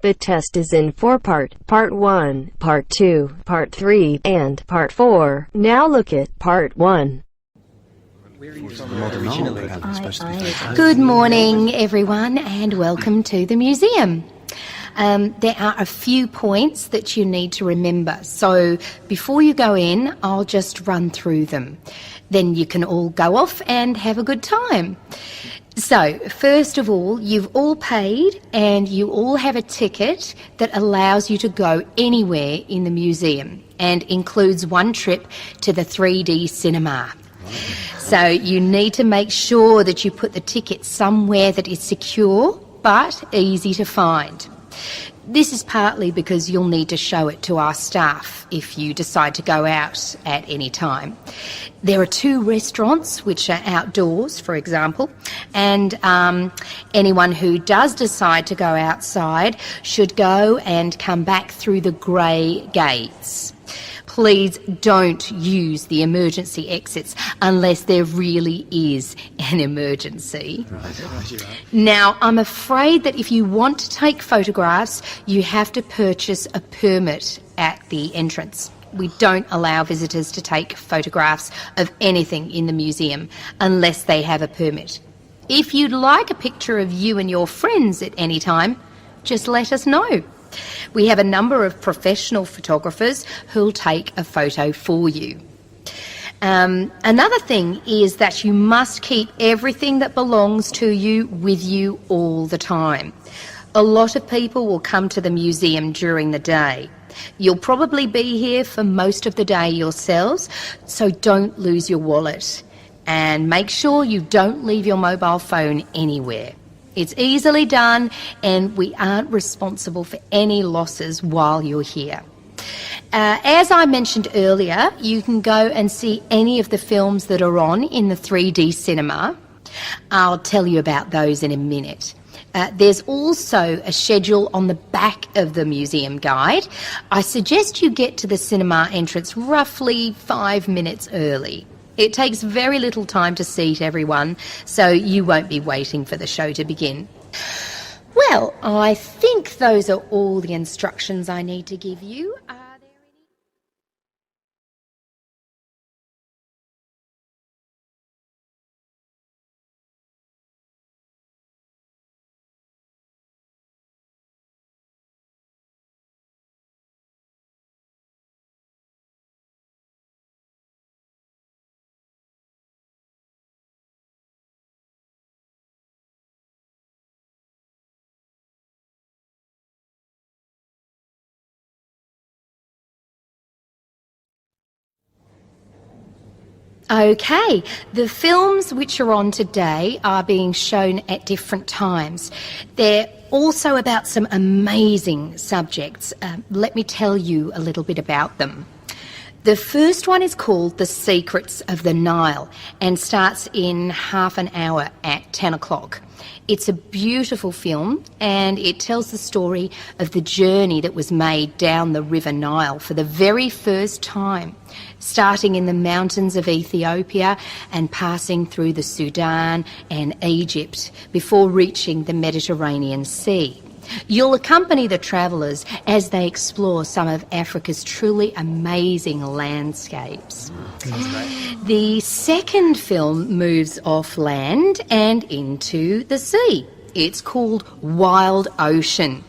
The test is in 4-part, Part 1, Part 2, Part 3, and Part 4. Now look at Part 1. Good morning, everyone, and welcome to the museum. There are a few points that you need to remember, so before you go in, I'll just run through them. Then you can all go off and have a good time. So, first of all, you've all paid and you all have a ticket that allows you to go anywhere in the museum and includes one trip to the 3D cinema. So you need to make sure that you put the ticket somewhere that is secure but easy to find. This is partly because you'll need to show it to our staff if you decide to go out at any time. There are 2 restaurants which are outdoors, for example, and anyone who does decide to go outside should go and come back through the grey gates. Please don't use the emergency exits unless there really is an emergency. Now, I'm afraid that if you want to take photographs, you have to purchase a permit at the entrance. We don't allow visitors to take photographs of anything in the museum unless they have a permit. If you'd like a picture of you and your friends at any time, just let us know. We have a number of professional photographers who'll take a photo for you. Another thing is that you must keep everything that belongs to you with you all the time. A lot of people will come to the museum during the day. You'll probably be here for most of the day yourselves, so don't lose your wallet. And make sure you don't leave your mobile phone anywhere. It's easily done and we aren't responsible for any losses while you're here. As I mentioned earlier, you can go and see any of the films that are on in the 3D cinema. I'll tell you about those in a minute. There's also a schedule on the back of the museum guide. I suggest you get to the cinema entrance roughly 5 minutes early. It takes very little time to seat everyone, so you won't be waiting for the show to begin. Well, I think those are all the instructions I need to give you. Okay, the films which are on today are being shown at different times. They're also about some amazing subjects. Let me tell you a little bit about them. The first one is called The Secrets of the Nile and starts in half an hour at 10 o'clock. It's a beautiful film and it tells the story of the journey that was made down the River Nile for the very first time, starting in the mountains of Ethiopia and passing through the Sudan and Egypt before reaching the Mediterranean Sea. You'll accompany the travellers as they explore some of Africa's truly amazing landscapes. The second film moves off land and into the sea. It's called Wild Ocean,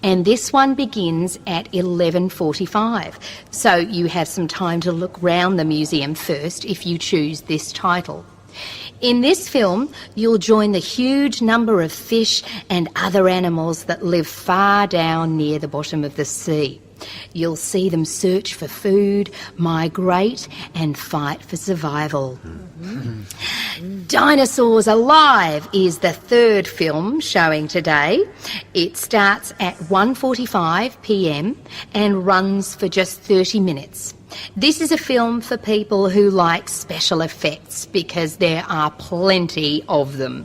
and this one begins at 11:45. So you have some time to look round the museum first if you choose this title. In this film, you'll join the huge number of fish and other animals that live far down near the bottom of the sea. You'll see them search for food, migrate and fight for survival. Dinosaurs Alive is the third film showing today. It starts at 1:45 p.m. and runs for just 30 minutes. This is a film for people who like special effects because there are plenty of them.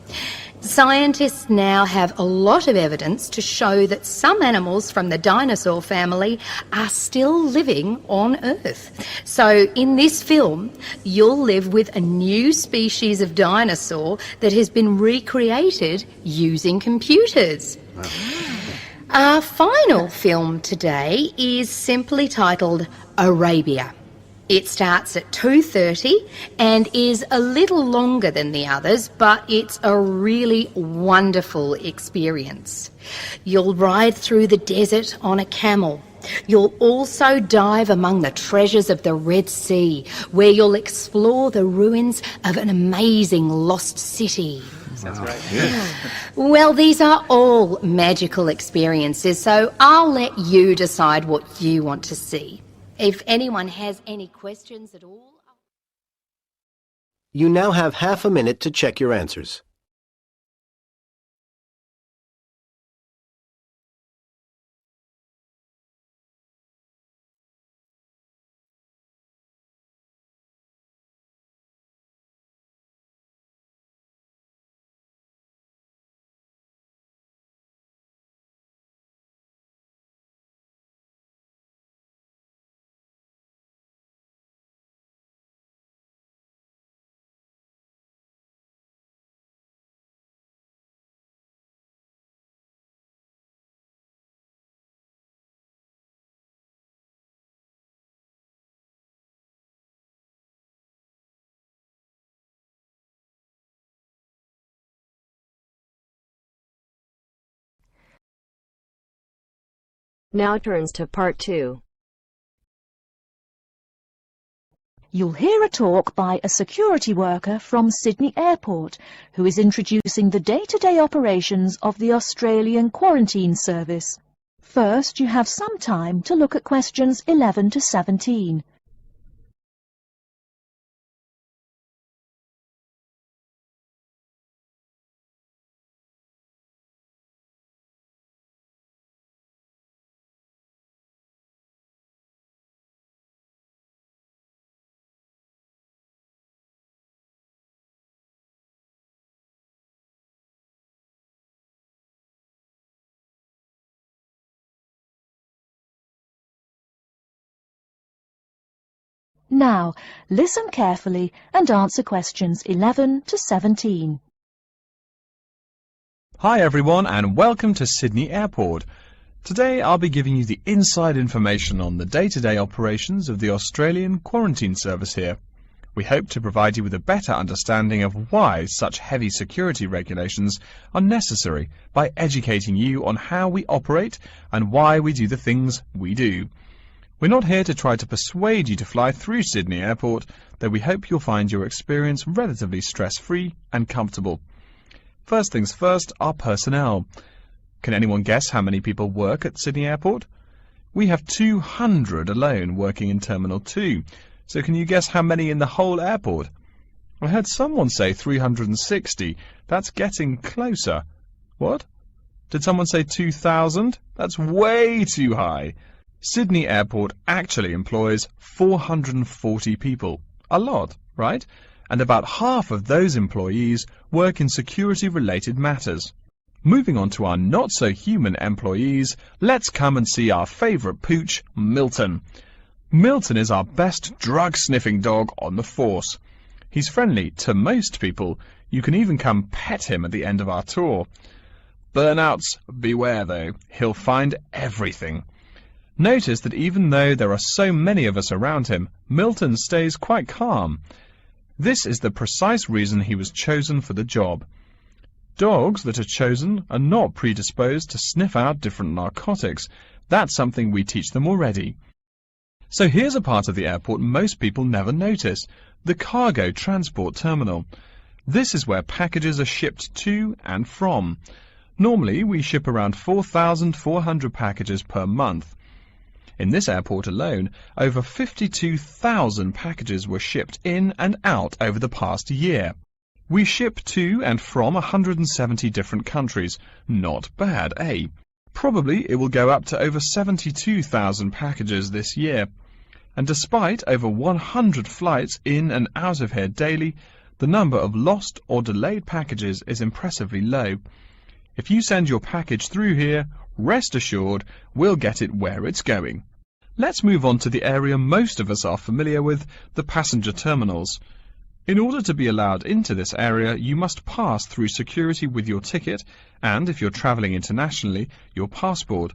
Scientists now have a lot of evidence to show that some animals from the dinosaur family are still living on Earth. So in this film, you'll live with a new species of dinosaur that has been recreated using computers. Our final film today is simply titled Arabia. It starts at 2:30 and is a little longer than the others, but it's a really wonderful experience. You'll ride through the desert on a camel. You'll also dive among the treasures of the Red Sea, where you'll explore the ruins of an amazing lost city. Sounds right. Yeah. Well, these are all magical experiences, so I'll let you decide what you want to see. If anyone has any questions at all... You now have half a minute to check your answers. Now turns to part 2. You'll hear a talk by a security worker from Sydney Airport who is introducing the day-to-day operations of the Australian Quarantine Service. First, you have some time to look at questions 11 to 17. Now, listen carefully and answer questions 11 to 17. Hi everyone and welcome to Sydney Airport. Today I'll be giving you the inside information on the day-to-day operations of the Australian Quarantine Service here. We hope to provide you with a better understanding of why such heavy security regulations are necessary by educating you on how we operate and why we do the things we do. We're not here to try to persuade you to fly through Sydney Airport, though we hope you'll find your experience relatively stress-free and comfortable. First things first, our personnel. Can anyone guess how many people work at Sydney Airport? We have 200 alone working in Terminal 2, so can you guess how many in the whole airport? I heard someone say 360. That's getting closer. What? Did someone say 2,000? That's way too high. Sydney Airport actually employs 440 people. A lot, right? And about half of those employees work in security-related matters. Moving on to our not-so-human employees, let's come and see our favourite pooch, Milton. Milton is our best drug-sniffing dog on the force. He's friendly to most people. You can even come pet him at the end of our tour. Burnouts, beware though. He'll find everything. Notice that even though there are so many of us around him, Milton stays quite calm. This is the precise reason he was chosen for the job. Dogs that are chosen are not predisposed to sniff out different narcotics. That's something we teach them already. So here's a part of the airport most people never notice, the cargo transport terminal. This is where packages are shipped to and from. Normally we ship around 4,400 packages per month. In this airport alone, over 52,000 packages were shipped in and out over the past year. We ship to and from 170 different countries. Not bad, eh? Probably it will go up to over 72,000 packages this year. And despite over 100 flights in and out of here daily, the number of lost or delayed packages is impressively low. If you send your package through here, rest assured we'll get it where it's going. Let's move on to the area most of us are familiar with, the passenger terminals. In order to be allowed into this area, you must pass through security with your ticket and, if you're travelling internationally, your passport.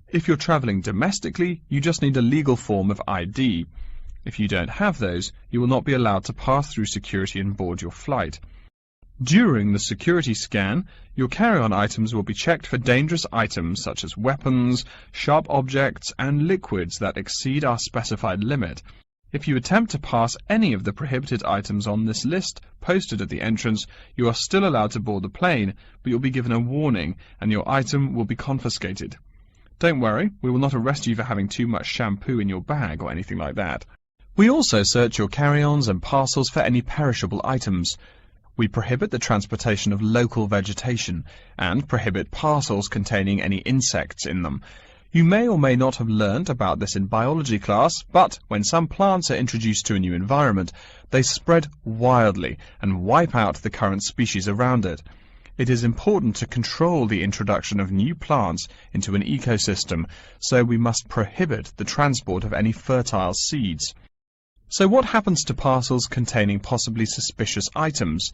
If you're travelling domestically, you just need a legal form of ID. If you don't have those, you will not be allowed to pass through security and board your flight. During the security scan, your carry-on items will be checked for dangerous items such as weapons, sharp objects, and liquids that exceed our specified limit. If you attempt to pass any of the prohibited items on this list posted at the entrance, you are still allowed to board the plane, but you'll be given a warning and your item will be confiscated. Don't worry, we will not arrest you for having too much shampoo in your bag or anything like that. We also search your carry-ons and parcels for any perishable items. We prohibit the transportation of local vegetation and prohibit parcels containing any insects in them. You may or may not have learnt about this in biology class, but when some plants are introduced to a new environment, they spread wildly and wipe out the current species around it. It is important to control the introduction of new plants into an ecosystem, so we must prohibit the transport of any fertile seeds. So what happens to parcels containing possibly suspicious items?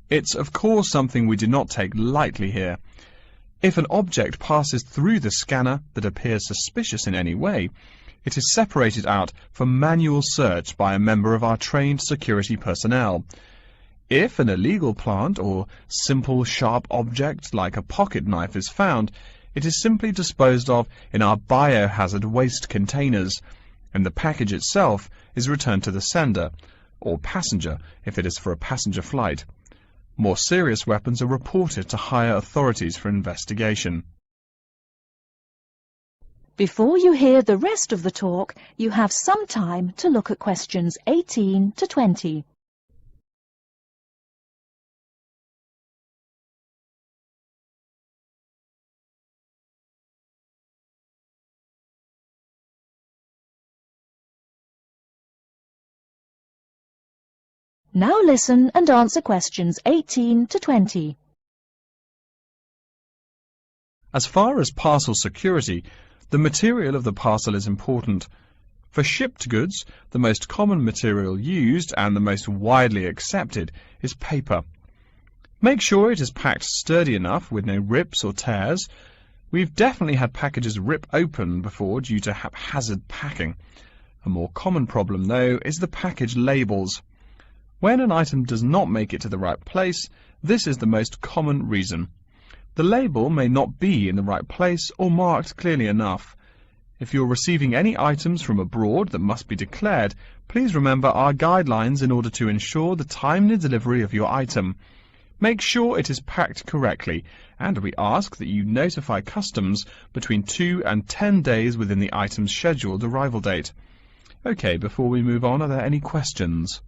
It's of course something we do not take lightly here. If an object passes through the scanner that appears suspicious in any way, it is separated out for manual search by a member of our trained security personnel. If an illegal plant or simple sharp object like a pocket knife is found, it is simply disposed of in our biohazard waste containers, and the package itself is returned to the sender, or passenger if it is for a passenger flight. More serious weapons are reported to higher authorities for investigation. Before you hear the rest of the talk, you have some time to look at questions 18 to 20. Now listen and answer questions 18 to 20. As far as parcel security, the material of the parcel is important. For shipped goods, the most common material used and the most widely accepted is paper. Make sure it is packed sturdy enough with no rips or tears. We've definitely had packages rip open before due to haphazard packing. A more common problem, though, is the package labels. When an item does not make it to the right place, this is the most common reason. The label may not be in the right place or marked clearly enough. If you're receiving any items from abroad that must be declared, please remember our guidelines in order to ensure the timely delivery of your item. Make sure it is packed correctly, and we ask that you notify customs between 2 and 10 days within the item's scheduled arrival date. OK, before we move on, are there any questions?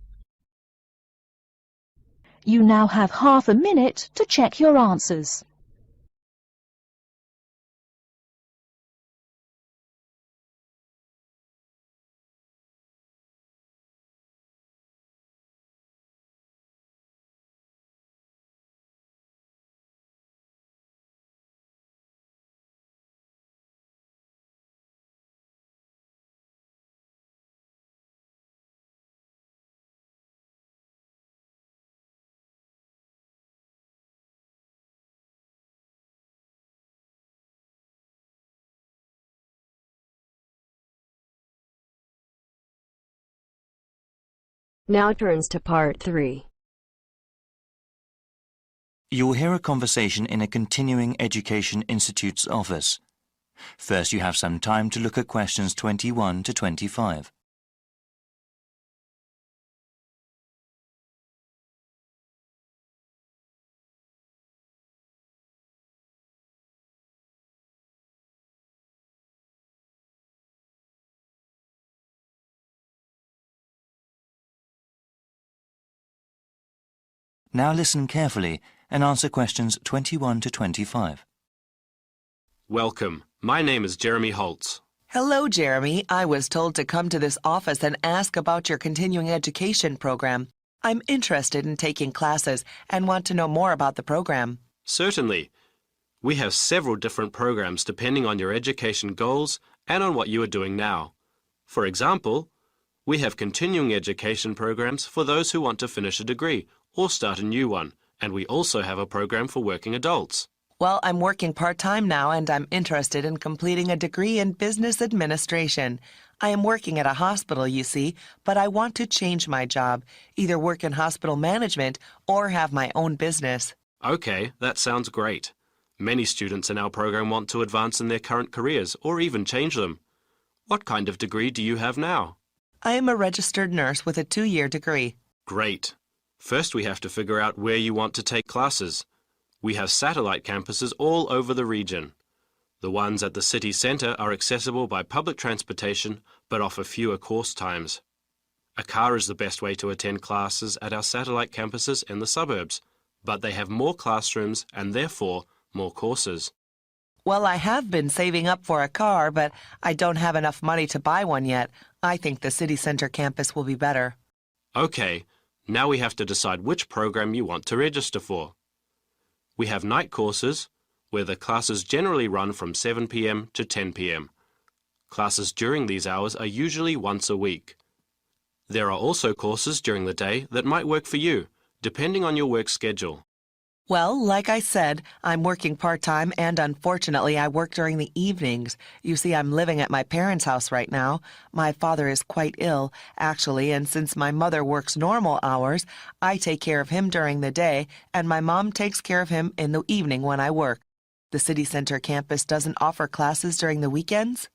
You now have half a minute to check your answers. Now turns to part 3. You will hear a conversation in a continuing education institute's office. First, you have some time to look at questions 21 to 25. Now listen carefully and answer questions 21 to 25. Welcome. My name is Jeremy Holtz. Hello, Jeremy. I was told to come to this office and ask about your continuing education program. I'm interested in taking classes and want to know more about the program. Certainly. We have several different programs depending on your education goals and on what you are doing now. For example, We have continuing education programs for those who want to finish a degree or start a new one, and we also have a program for working adults. Well, I'm working part-time now and I'm interested in completing a degree in business administration. I am working at a hospital, you see, but I want to change my job, either work in hospital management or have my own business. Okay, that sounds great. Many students in our program want to advance in their current careers or even change them. What kind of degree do you have now? I am a registered nurse with a 2-year degree. Great. First, we have to figure out where you want to take classes. We have satellite campuses all over the region. The ones at the city centre are accessible by public transportation but offer fewer course times. A car is the best way to attend classes at our satellite campuses in the suburbs, but they have more classrooms and therefore more courses. Well, I have been saving up for a car, but I don't have enough money to buy one yet. I think the city center campus will be better. Okay, now we have to decide which program you want to register for. We have night courses, where the classes generally run from 7 p.m. to 10 p.m. Classes during these hours are usually once a week. There are also courses during the day that might work for you, depending on your work schedule. Well, like I said, I'm working part-time and unfortunately I work during the evenings. You see, I'm living at my parents' house right now. My father is quite ill, actually, and since my mother works normal hours, I take care of him during the day and my mom takes care of him in the evening when I work. The city center campus doesn't offer classes during the weekends?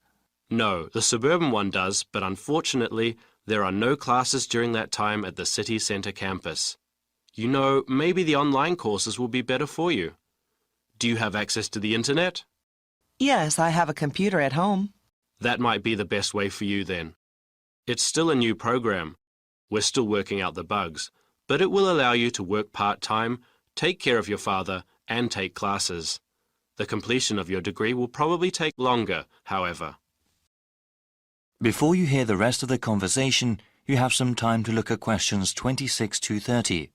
No, the suburban one does, but unfortunately, there are no classes during that time at the city center campus. You know, maybe the online courses will be better for you. Do you have access to the internet? Yes, I have a computer at home. That might be the best way for you then. It's still a new program. We're still working out the bugs, but it will allow you to work part-time, take care of your father, and take classes. The completion of your degree will probably take longer, however. Before you hear the rest of the conversation, you have some time to look at questions 26 to 30.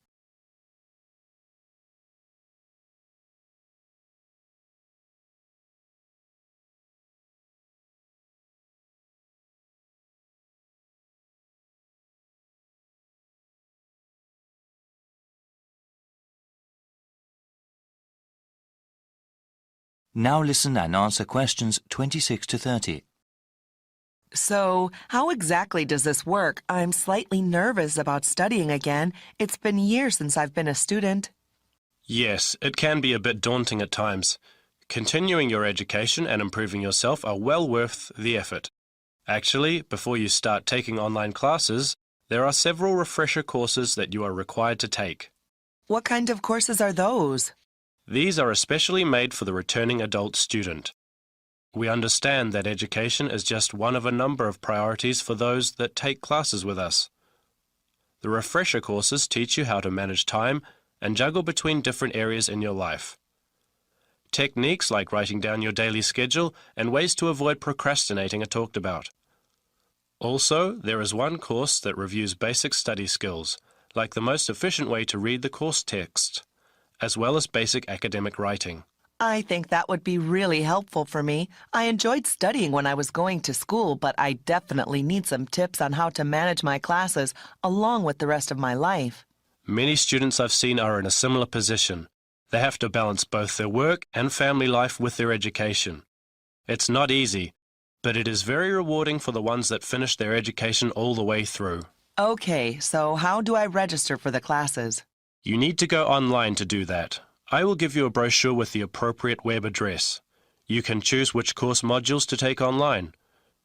Now listen and answer questions 26 to 30. So, how exactly does this work? I'm slightly nervous about studying again. It's been years since I've been a student. Yes, it can be a bit daunting at times. Continuing your education and improving yourself are well worth the effort. Actually, before you start taking online classes, there are several refresher courses that you are required to take. What kind of courses are those? These are especially made for the returning adult student. We understand that education is just one of a number of priorities for those that take classes with us. The refresher courses teach you how to manage time and juggle between different areas in your life. Techniques like writing down your daily schedule and ways to avoid procrastinating are talked about. Also, there is one course that reviews basic study skills, like the most efficient way to read the course text, as well as basic academic writing. I think that would be really helpful for me. I enjoyed studying when I was going to school, but I definitely need some tips on how to manage my classes along with the rest of my life. Many students I've seen are in a similar position. They have to balance both their work and family life with their education. It's not easy, but it is very rewarding for the ones that finish their education all the way through. Okay, so how do I register for the classes? You need to go online to do that. I will give you a brochure with the appropriate web address. You can choose which course modules to take online.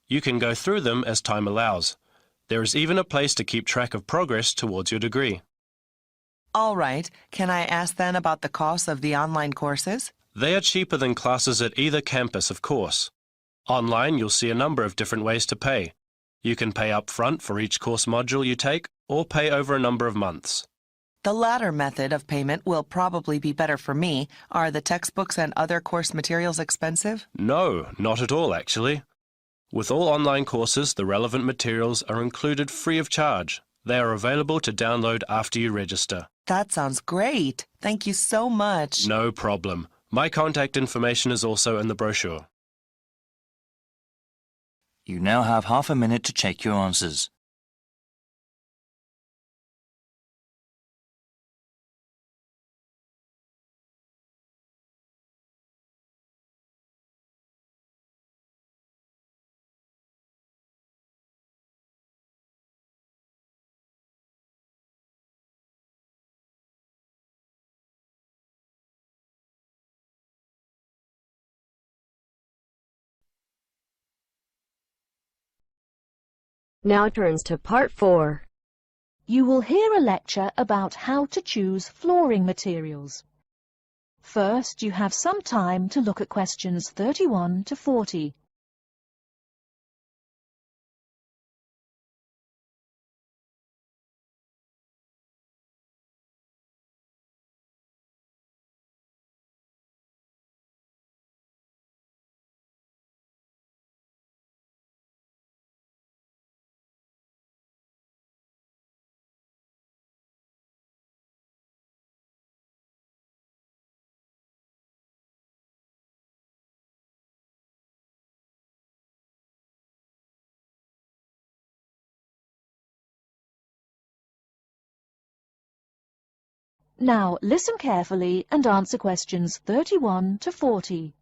You can go through them as time allows. There is even a place to keep track of progress towards your degree. All right. Can I ask then about the cost of the online courses? They are cheaper than classes at either campus, of course. Online, you'll see a number of different ways to pay. You can pay up front for each course module you take, or pay over a number of months. The latter method of payment will probably be better for me. Are the textbooks and other course materials expensive? No, not at all, actually. With all online courses, the relevant materials are included free of charge. They are available to download after you register. That sounds great. Thank you so much. No problem. My contact information is also in the brochure. You now have half a minute to check your answers. Now turns to Part 4. You will hear a lecture about how to choose flooring materials. First, you have some time to look at questions 31 to 40. Now listen carefully and answer questions 31 to 40.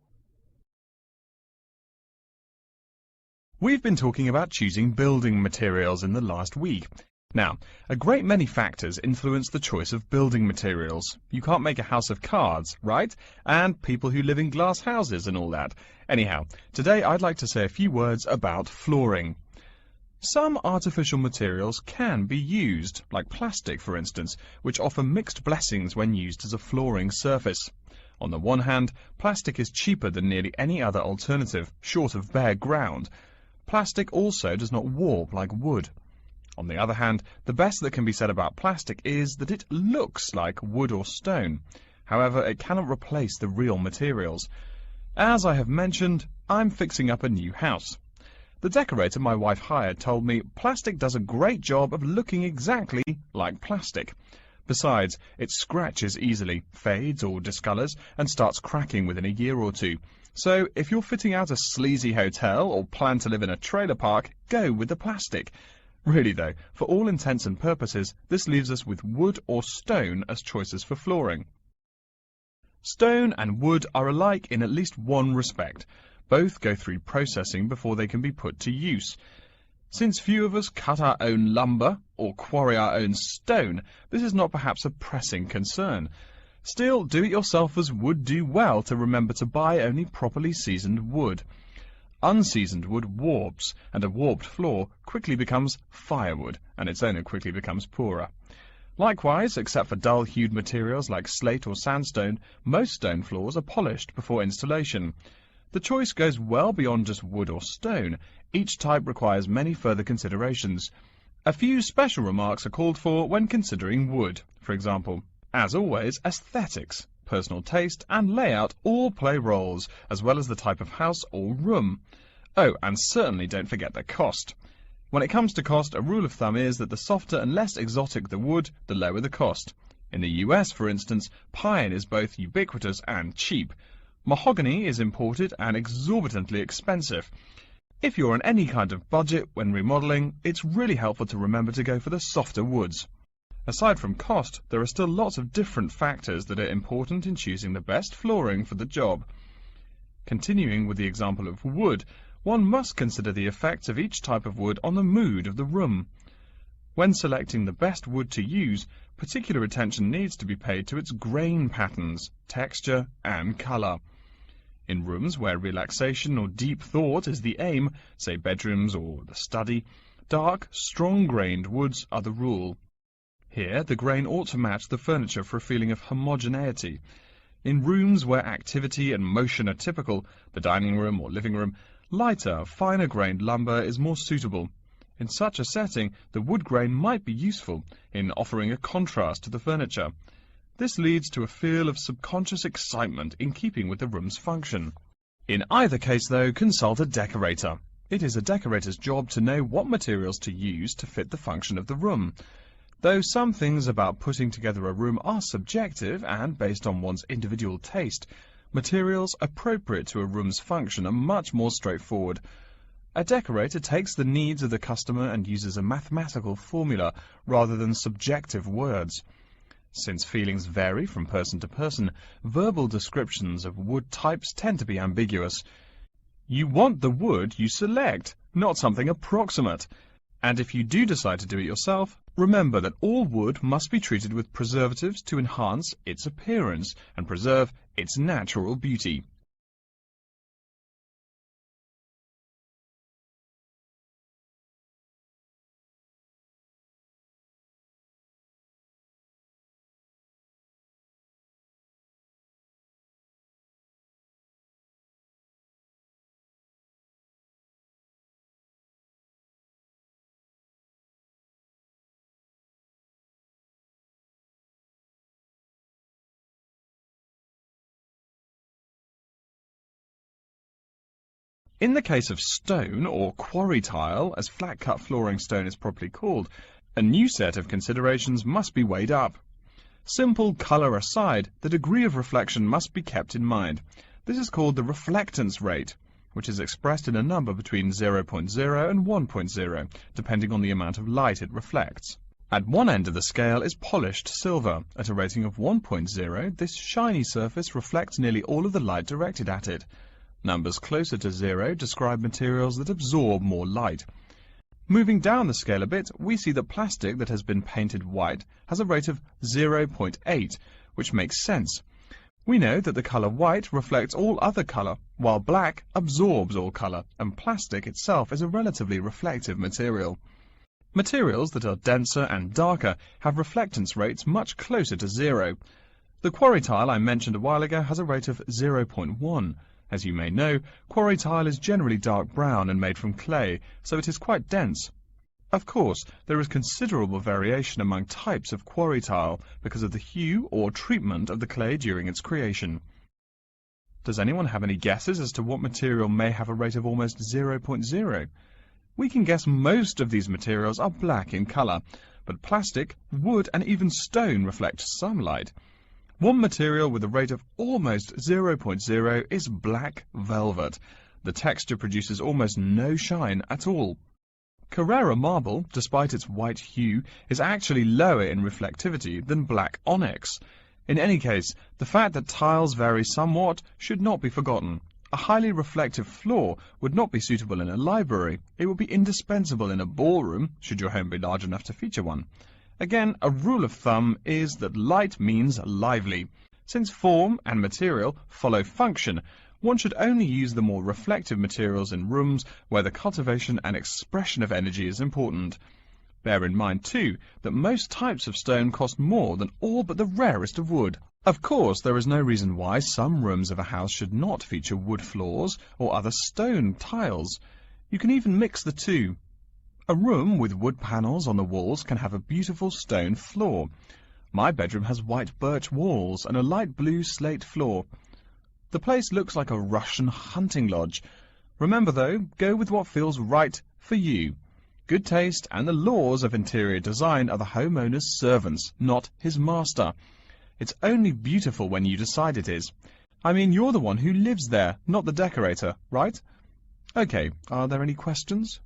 We've been talking about choosing building materials in the last week. Now, a great many factors influence the choice of building materials. You can't make a house of cards, right? And people who live in glass houses and all that. Anyhow, today I'd like to say a few words about flooring. Some artificial materials can be used, like plastic for instance, which offer mixed blessings when used as a flooring surface. On the one hand, plastic is cheaper than nearly any other alternative, short of bare ground. Plastic also does not warp like wood. On the other hand, the best that can be said about plastic is that it looks like wood or stone. However, it cannot replace the real materials. As I have mentioned, I'm fixing up a new house. The decorator my wife hired told me plastic does a great job of looking exactly like plastic. Besides, it scratches easily, fades or discolors, and starts cracking within a year or two. So, if you're fitting out a sleazy hotel or plan to live in a trailer park, go with the plastic. Really though, for all intents and purposes, this leaves us with wood or stone as choices for flooring. Stone and wood are alike in at least one respect. Both go through processing before they can be put to use. Since few of us cut our own lumber or quarry our own stone, this is not perhaps a pressing concern. Still, do-it-yourselfers would do well to remember to buy only properly seasoned wood. Unseasoned wood warps, and a warped floor quickly becomes firewood, and its owner quickly becomes poorer. Likewise, except for dull-hued materials like slate or sandstone, most stone floors are polished before installation. The choice goes well beyond just wood or stone. Each type requires many further considerations. A few special remarks are called for when considering wood. For example, as always, aesthetics, personal taste and layout all play roles, as well as the type of house or room. Oh, and certainly don't forget the cost. When it comes to cost, a rule of thumb is that the softer and less exotic the wood, the lower the cost. In the US, for instance, pine is both ubiquitous and cheap. Mahogany is imported and exorbitantly expensive. If you're on any kind of budget when remodeling, it's really helpful to remember to go for the softer woods. Aside from cost, there are still lots of different factors that are important in choosing the best flooring for the job. Continuing with the example of wood, one must consider the effects of each type of wood on the mood of the room. When selecting the best wood to use, particular attention needs to be paid to its grain patterns, texture and colour. In rooms where relaxation or deep thought is the aim, say bedrooms or the study, dark, strong-grained woods are the rule. Here, the grain ought to match the furniture for a feeling of homogeneity. In rooms where activity and motion are typical, the dining room or living room, lighter, finer-grained lumber is more suitable. In such a setting, the wood grain might be useful in offering a contrast to the furniture. This leads to a feel of subconscious excitement in keeping with the room's function. In either case, though, consult a decorator. It is a decorator's job to know what materials to use to fit the function of the room. Though some things about putting together a room are subjective and based on one's individual taste, materials appropriate to a room's function are much more straightforward. A decorator takes the needs of the customer and uses a mathematical formula rather than subjective words. Since feelings vary from person to person, verbal descriptions of wood types tend to be ambiguous. You want the wood you select, not something approximate. And if you do decide to do it yourself, remember that all wood must be treated with preservatives to enhance its appearance and preserve its natural beauty. In the case of stone, or quarry tile, as flat-cut flooring stone is properly called, a new set of considerations must be weighed up. Simple colour aside, the degree of reflection must be kept in mind. This is called the reflectance rate, which is expressed in a number between 0.0 and 1.0, depending on the amount of light it reflects. At one end of the scale is polished silver. At a rating of 1.0, this shiny surface reflects nearly all of the light directed at it. Numbers closer to 0 describe materials that absorb more light. Moving down the scale a bit, we see that plastic that has been painted white has a rate of 0.8, which makes sense. We know that the colour white reflects all other colour, while black absorbs all colour, and plastic itself is a relatively reflective material. Materials that are denser and darker have reflectance rates much closer to 0. The quarry tile I mentioned a while ago has a rate of 0.1. As you may know, quarry tile is generally dark brown and made from clay, so it is quite dense. Of course, there is considerable variation among types of quarry tile because of the hue or treatment of the clay during its creation. Does anyone have any guesses as to what material may have a rate of almost 0.0? We can guess most of these materials are black in colour, but plastic, wood and even stone reflect some light. One material with a rate of almost 0.0 is black velvet. The texture produces almost no shine at all. Carrara marble, despite its white hue, is actually lower in reflectivity than black onyx. In any case, the fact that tiles vary somewhat should not be forgotten. A highly reflective floor would not be suitable in a library. It would be indispensable in a ballroom, should your home be large enough to feature one. Again, a rule of thumb is that light means lively. Since form and material follow function, one should only use the more reflective materials in rooms where the cultivation and expression of energy is important. Bear in mind, too, that most types of stone cost more than all but the rarest of wood. Of course, there is no reason why some rooms of a house should not feature wood floors or other stone tiles. You can even mix the two. A room with wood panels on the walls can have a beautiful stone floor. My bedroom has white birch walls and a light blue slate floor. The place looks like a Russian hunting lodge. Remember, though, go with what feels right for you. Good taste and the laws of interior design are the homeowner's servants, not his master. It's only beautiful when you decide it is. I mean, you're the one who lives there, not the decorator, right? Okay, are there any questions?